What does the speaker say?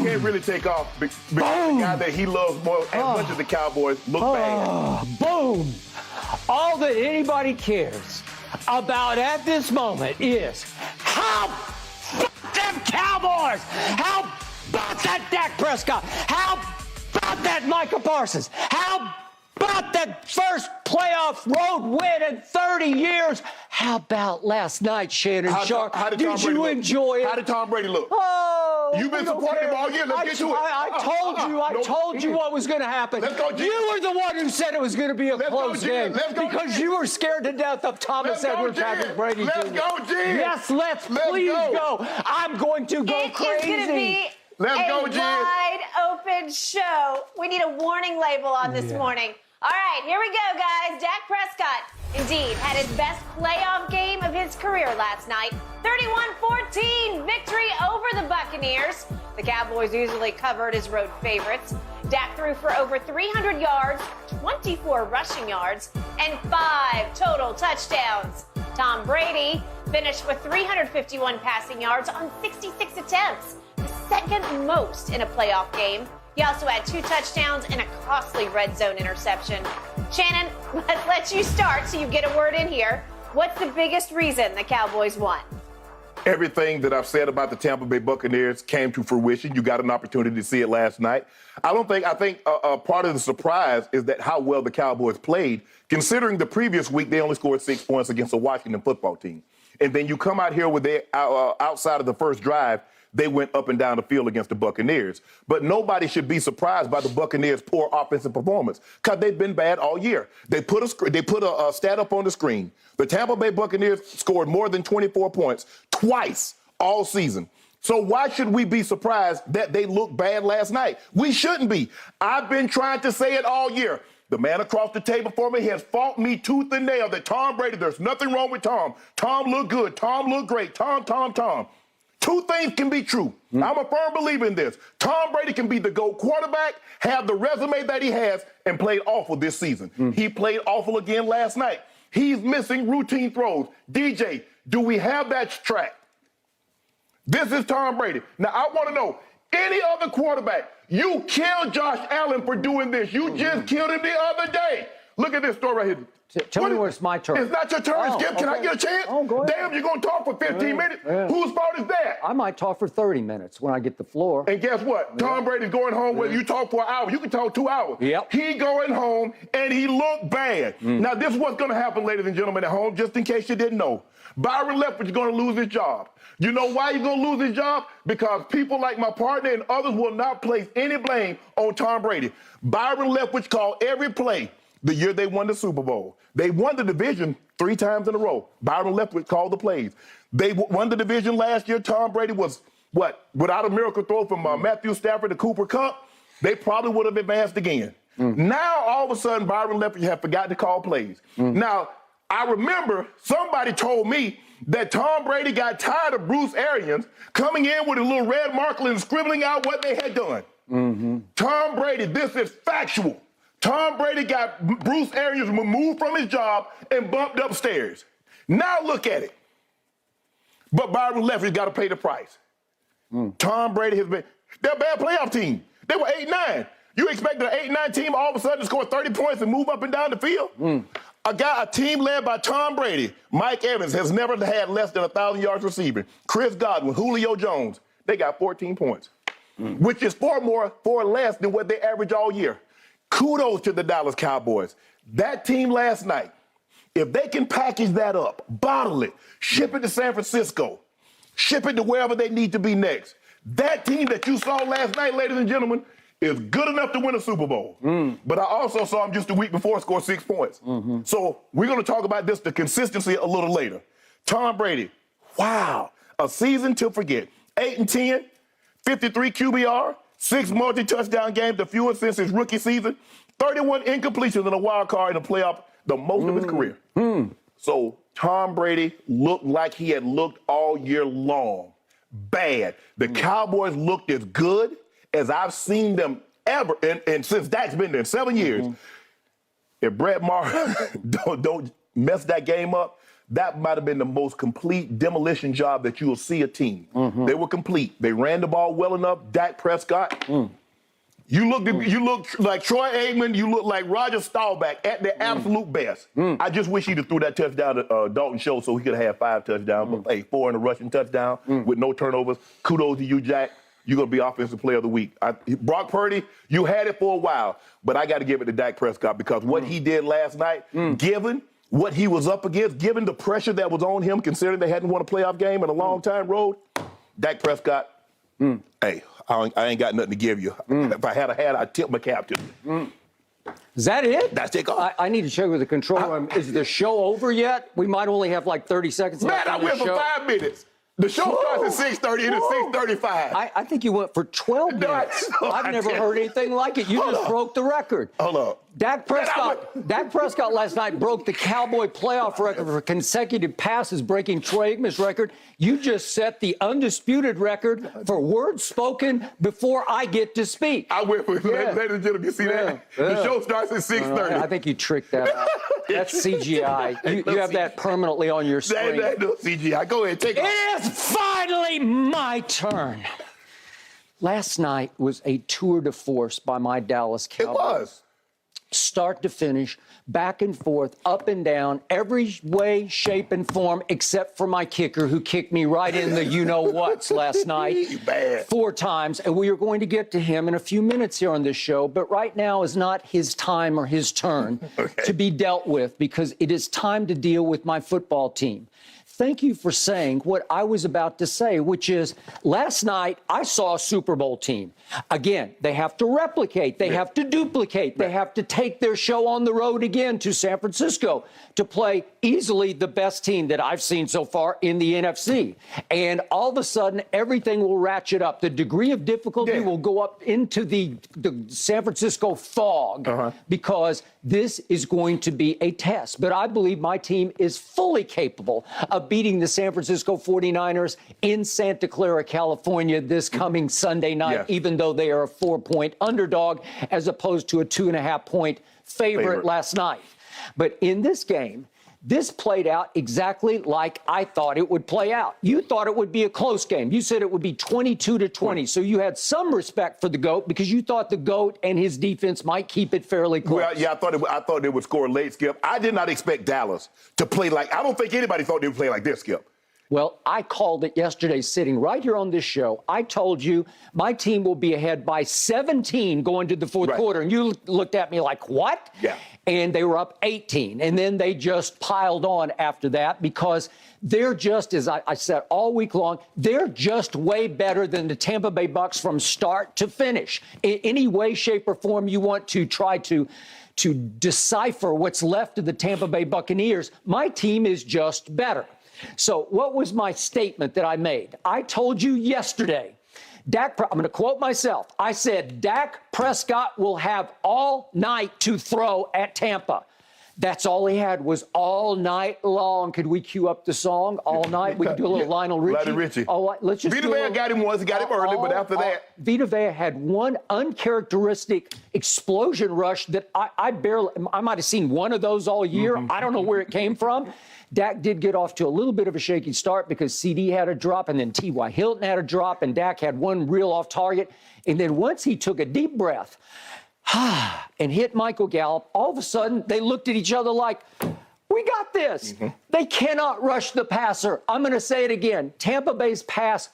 can't really take off because the guy that he loves more as much as the Cowboys look bad. Boom. All that anybody cares about at this moment is how about them Cowboys? How about that Dak Prescott? How about that Micah Parsons? How about that first playoff road win in 30 years? How about last night, Shannon Sharp? Did you enjoy it? How did Tom Brady look? Oh, you've been supporting him all year. Let's get to it. I told you what was going to happen. Let's go, G. You were the one who said it was going to be a close game because you were scared to death of Thomas Edward Patrick Brady. Let's go, G. Yes, let's please go. I'm going to go crazy. It's going to be a wide open show. We need a warning label on this morning. All right, here we go, guys. Dak Prescott, indeed, had his best playoff game of his career last night. 31-14 victory over the Buccaneers. The Cowboys usually covered as road favorites. Dak threw for over 300 yards, 24 rushing yards, and 5 total touchdowns. Tom Brady finished with 351 passing yards on 66 attempts, the second most in a playoff game. He also had 2 touchdowns and a costly red zone interception. Shannon, let's let you start so you get a word in here. What's the biggest reason the Cowboys won? Everything that I've said about the Tampa Bay Buccaneers came to fruition. You got an opportunity to see it last night. I think part of the surprise is that how well the Cowboys played, considering the previous week they only scored 6 points against the Washington football team. And then you come out here with their outside of the first drive, they went up and down the field against the Buccaneers. But nobody should be surprised by the Buccaneers' poor offensive performance because they've been bad all year. They put a stat up on the screen. The Tampa Bay Buccaneers scored more than 24 points twice all season. So why should we be surprised that they looked bad last night? We shouldn't be. I've been trying to say it all year. The man across the table for me has fought me tooth and nail that Tom Brady, there's nothing wrong with Tom. Tom looked good. Tom looked great. Tom. 2 things can be true. I'm a firm believer in this. Tom Brady can be the GOAT quarterback, have the resume that he has, and played awful this season. He played awful again last night. He's missing routine throws. DJ, do we have that track? This is Tom Brady. Now, I want to know, any other quarterback, you killed Josh Allen for doing this. You just killed him the other day. Look at this story right here. Tell me when it's my turn. It's not your turn, Skip. Can I get a chance? Oh, go ahead. Damn, you're going to talk for 15 minutes? Yeah. Whose fault is that? I might talk for 30 minutes when I get the floor. And guess what? Tom Brady's going home whether you talk for an hour. You can talk 2 hours. Yep. He going home, and he looked bad. Now, this is what's going to happen, ladies and gentlemen at home, just in case you didn't know. Byron Leftwich is going to lose his job. You know why he's going to lose his job? Because people like my partner and others will not place any blame on Tom Brady. Byron Leftwich called every play the year they won the Super Bowl. They won the division 3 times in a row. Byron Leftwich called the plays. They won the division last year. Tom Brady was, without a miracle throw from Matthew Stafford to Cooper Kupp, they probably would have advanced again. Now, all of a sudden, Byron Leftwich has forgotten to call plays. Now, I remember somebody told me that Tom Brady got tired of Bruce Arians coming in with a little red marker and scribbling out what they had done. Tom Brady, this is factual. Tom Brady got Bruce Arians removed from his job and bumped upstairs. Now look at it. But Byron Leftwich got to pay the price. Tom Brady has been, they're a bad playoff team. They were 8-9. You expected an 8-9 team all of a sudden to score 30 points and move up and down the field? A team led by Tom Brady, Mike Evans, has never had less than 1,000 yards receiving. Chris Godwin, Julio Jones, they got 14 points, which is far less than what they average all year. Kudos to the Dallas Cowboys. That team last night, if they can package that up, bottle it, ship it to San Francisco, ship it to wherever they need to be next, that team that you saw last night, ladies and gentlemen, is good enough to win a Super Bowl. But I also saw him just a week before score 6 points. So we're going to talk about this, the consistency, a little later. Tom Brady, wow, a season to forget. 8-10, 53 QBR, 6 multi-touchdown games, the fewest since his rookie season, 31 incompletions in a wild card in the playoff, the most of his career. So Tom Brady looked like he had looked all year long. Bad. The Cowboys looked as good as I've seen them ever, and since Dak's been there in 7 years. If Brett Maher don't mess that game up, that might have been the most complete demolition job that you will see a team. They were complete. They ran the ball well enough. Dak Prescott. You look like Troy Aikman. You look like Roger Staubach at their absolute best. I just wish he'd have threw that touchdown to Dalton Schultz so he could have had 5 touchdowns. But hey, 4 in a rushing touchdown with no turnovers. Kudos to you, Jack. You're going to be Offensive Player of the Week. Brock Purdy, you had it for a while, but I got to give it to Dak Prescott because what he did last night, given what he was up against, given the pressure that was on him, considering they hadn't won a playoff game in a long time road, Dak Prescott, hey, I ain't got nothing to give you. If I had a hat, I'd tip my cap to you. Is that it? That's it. I need to check with the control room. Is the show over yet? We might only have like 30 seconds left. Man, I went for 5 minutes. The show starts at 6:30 and it's 6:35. I think you went for 12 minutes. I've never heard anything like it. You just broke the record. Hold up. Dak Prescott last night broke the Cowboy playoff record for consecutive passes, breaking Troy Aikman's record. You just set the undisputed record for words spoken before I get to speak. I went for ladies and gentlemen, you see that? The show starts at 6:30. I think you tricked that out. That's CGI. You have that permanently on your screen. That no CGI. Go ahead, take it. It is finally my turn. Last night was a tour de force by my Dallas Cowboys. It was. Start to finish, back and forth, up and down, every way, shape, and form, except for my kicker, who kicked me right in the you-know-whats last night. Bad. 4 times, and we are going to get to him in a few minutes here on this show, but right now is not his time or his turn to be dealt with, because it is time to deal with my football team. Thank you for saying what I was about to say, which is last night I saw a Super Bowl team. Again, they have to replicate. They have to duplicate. They have to take their show on the road again to San Francisco to play easily the best team that I've seen so far in the NFC. And all of a sudden, everything will ratchet up. The degree of difficulty will go up into the San Francisco fog because this is going to be a test. But I believe my team is fully capable of beating the San Francisco 49ers in Santa Clara, California this coming Sunday night, even though they are a 4-point underdog as opposed to a 2.5-point favorite last night. But in this game, this played out exactly like I thought it would play out. You thought it would be a close game. You said it would be 22-20. So you had some respect for the GOAT because you thought the GOAT and his defense might keep it fairly close. Well, yeah, I thought they would score late, Skip. I did not expect Dallas to play like, I don't think anybody thought they would play like this, Skip. Well, I called it yesterday sitting right here on this show. I told you my team will be ahead by 17 going to the fourth quarter. And you looked at me like, what? Yeah. And they were up 18. And then they just piled on after that because they're just, as I said all week long, they're just way better than the Tampa Bay Bucs from start to finish. In any way, shape, or form you want to try to decipher what's left of the Tampa Bay Buccaneers, my team is just better. So what was my statement that I made? I told you yesterday, I'm going to quote myself. I said, Dak Prescott will have all night to throw at Tampa. That's all he had was all night long. Could we cue up the song all night? We could do a little Lionel Richie. Lionel Richie. Oh, let's just Vita Vea got him once. He got him early, but after that. Vita Vea had one uncharacteristic explosion rush that I might have seen one of those all year. I don't know where it came from. Dak did get off to a little bit of a shaky start because CD had a drop and then T.Y. Hilton had a drop and Dak had one real off target. And then once he took a deep breath and hit Michael Gallup, all of a sudden they looked at each other like, we got this. They cannot rush the passer. I'm going to say it again. Tampa Bay's pass